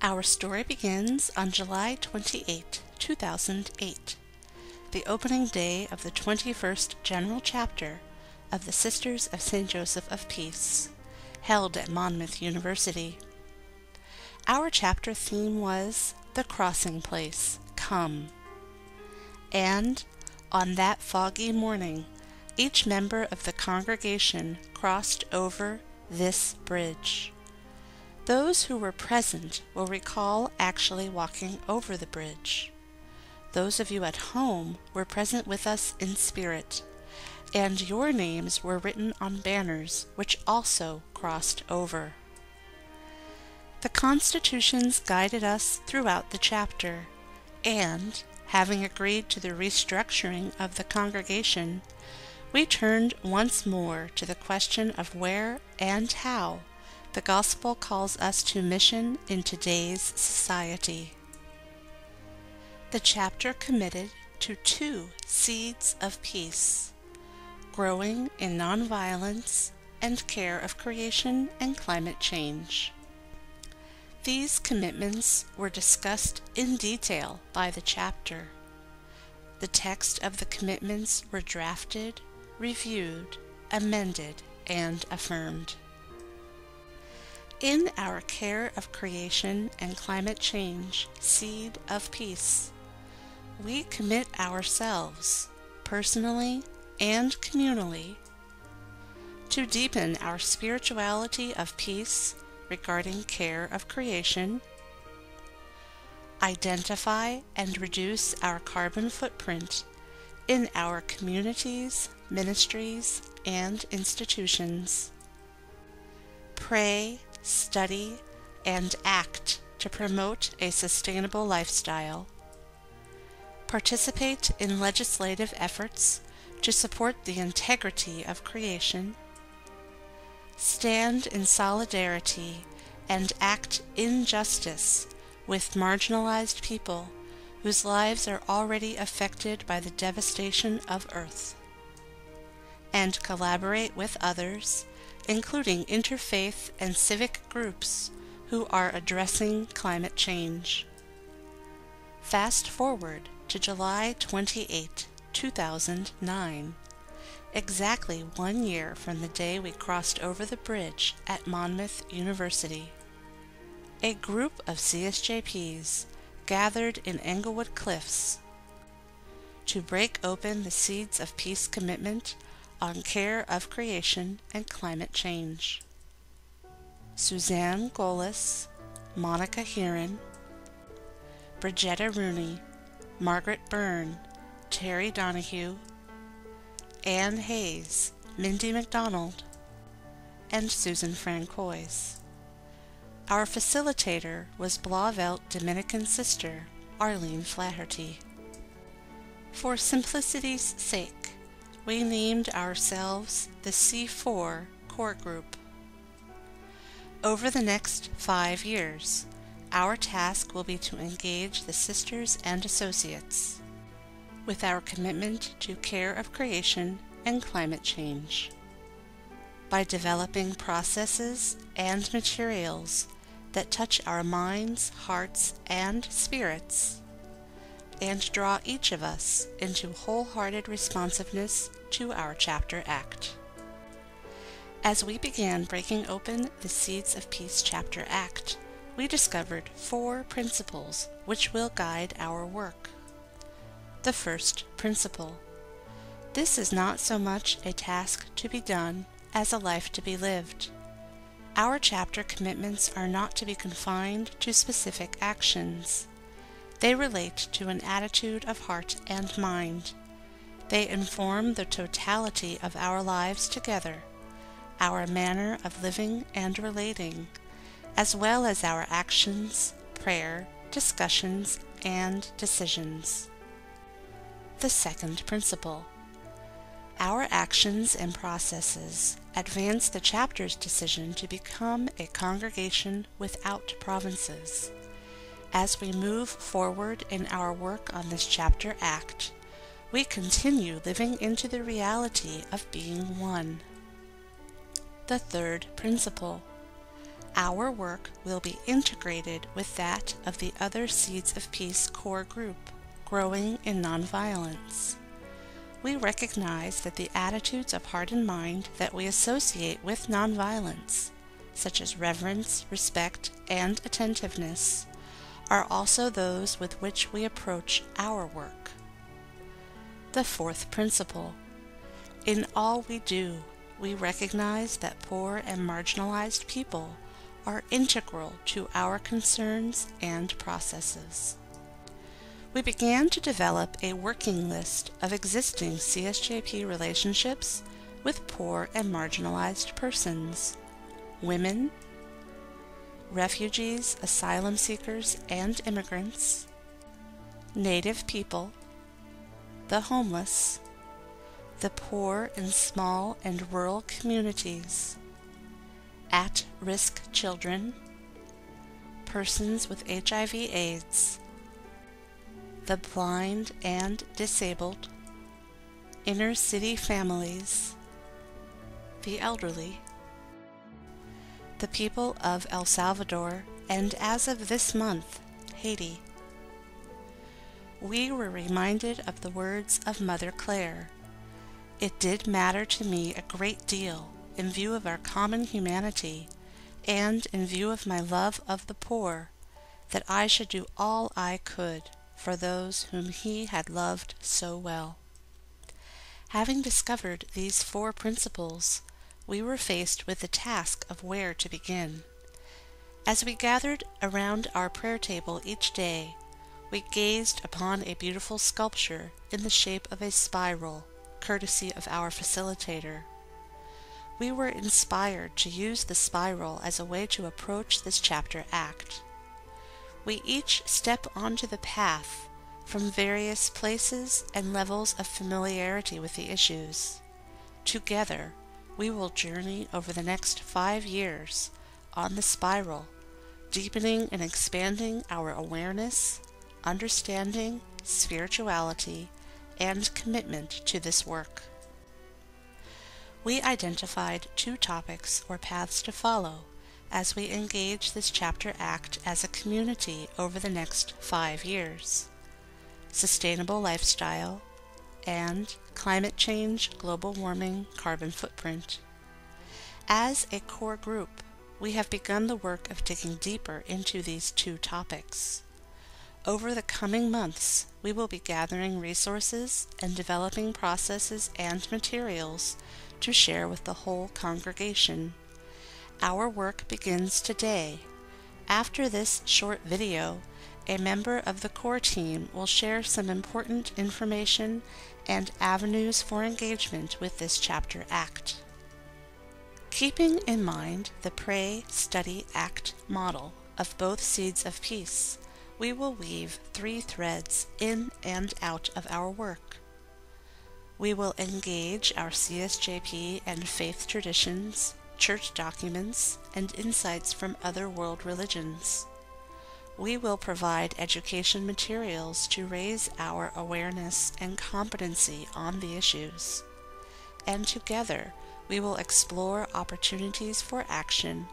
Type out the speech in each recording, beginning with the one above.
Our story begins on July 28, 2008, the opening day of the 21st General Chapter of the Sisters of St. Joseph of Peace, held at Monmouth University. Our chapter theme was The Crossing Place, Come. And on that foggy morning, each member of the congregation crossed over this bridge. Those who were present will recall actually walking over the bridge. Those of you at home were present with us in spirit, and your names were written on banners which also crossed over. The constitutions guided us throughout the chapter, and, having agreed to the restructuring of the congregation, we turned once more to the question of where and how the gospel calls us to mission in today's society. The chapter committed to 2 seeds of peace, growing in nonviolence and care of creation and climate change. These commitments were discussed in detail by the chapter. The text of the commitments were drafted, reviewed, amended, and affirmed. In our Care of Creation and Climate Change Seed of Peace, we commit ourselves, personally and communally, to deepen our spirituality of peace regarding care of creation, identify and reduce our carbon footprint in our communities, ministries, and institutions, pray, study, and act to promote a sustainable lifestyle, participate in legislative efforts to support the integrity of creation, stand in solidarity and act in justice with marginalized people whose lives are already affected by the devastation of Earth, and collaborate with others, including interfaith and civic groups who are addressing climate change. Fast forward to July 28, 2009, exactly 1 year from the day we crossed over the bridge at Monmouth University. A group of CSJPs gathered in Englewood Cliffs to break open the Seeds of Peace commitment on care of creation and climate change. Suzanne Golis, Monica Heron, Bridgetta Rooney, Margaret Byrne, Terry Donahue, Anne Hayes, Mindy McDonald, and Susan Francois. Our facilitator was Blauvelt Dominican sister Arlene Flaherty. For simplicity's sake, we named ourselves the C4 Core Group. Over the next 5 years, our task will be to engage the sisters and associates with our commitment to care of creation and climate change. By developing processes and materials that touch our minds, hearts, and spirits, and draw each of us into wholehearted responsiveness to our Chapter Act. As we began breaking open the Seeds of Peace Chapter Act, we discovered 4 principles which will guide our work. The first principle: this is not so much a task to be done as a life to be lived. Our chapter commitments are not to be confined to specific actions. They relate to an attitude of heart and mind. They inform the totality of our lives together, our manner of living and relating, as well as our actions, prayer, discussions, and decisions. The second principle: our actions and processes advance the chapter's decision to become a congregation without provinces. As we move forward in our work on this Chapter Act, we continue living into the reality of being one. The third principle: Our work will be integrated with that of the other Seeds of Peace core group, Growing in Nonviolence. We recognize that the attitudes of heart and mind that we associate with nonviolence, such as reverence, respect, and attentiveness, are also those with which we approach our work. The fourth principle: in all we do, we recognize that poor and marginalized people are integral to our concerns and processes. We began to develop a working list of existing CSJP relationships with poor and marginalized persons, women, refugees, asylum seekers, and immigrants, Native people, the homeless, the poor in small and rural communities, at-risk children, persons with HIV/AIDS, the blind and disabled, inner-city families, the elderly, the people of El Salvador, and as of this month, Haiti. We were reminded of the words of Mother Claire. It did matter to me a great deal, in view of our common humanity, and in view of my love of the poor, that I should do all I could for those whom he had loved so well. Having discovered these four principles, we were faced with the task of where to begin. As we gathered around our prayer table each day, we gazed upon a beautiful sculpture in the shape of a spiral, courtesy of our facilitator. We were inspired to use the spiral as a way to approach this chapter act. We each step onto the path from various places and levels of familiarity with the issues. Together, we will journey over the next 5 years on the spiral, deepening and expanding our awareness, understanding, spirituality, and commitment to this work. We identified 2 topics or paths to follow as we engage this chapter act as a community over the next 5 years: sustainable lifestyle and climate change, global warming, carbon footprint. As a core group, we have begun the work of digging deeper into these 2 topics. Over the coming months, we will be gathering resources and developing processes and materials to share with the whole congregation. Our work begins today. After this short video, a member of the core team will share some important information and avenues for engagement with this chapter act. Keeping in mind the Pray, Study, Act model of both Seeds of Peace, we will weave 3 threads in and out of our work. We will engage our CSJP and faith traditions, church documents, and insights from other world religions. We will provide education materials to raise our awareness and competency on the issues. And together, we will explore opportunities for action,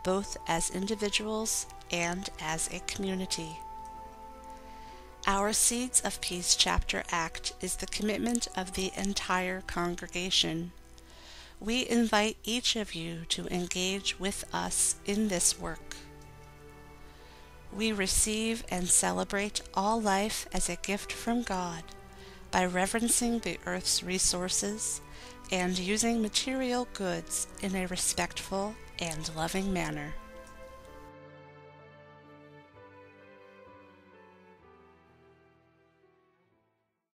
both as individuals and as a community. Our Seeds of Peace chapter act is the commitment of the entire congregation. We invite each of you to engage with us in this work. We receive and celebrate all life as a gift from God by reverencing the earth's resources and using material goods in a respectful and loving manner.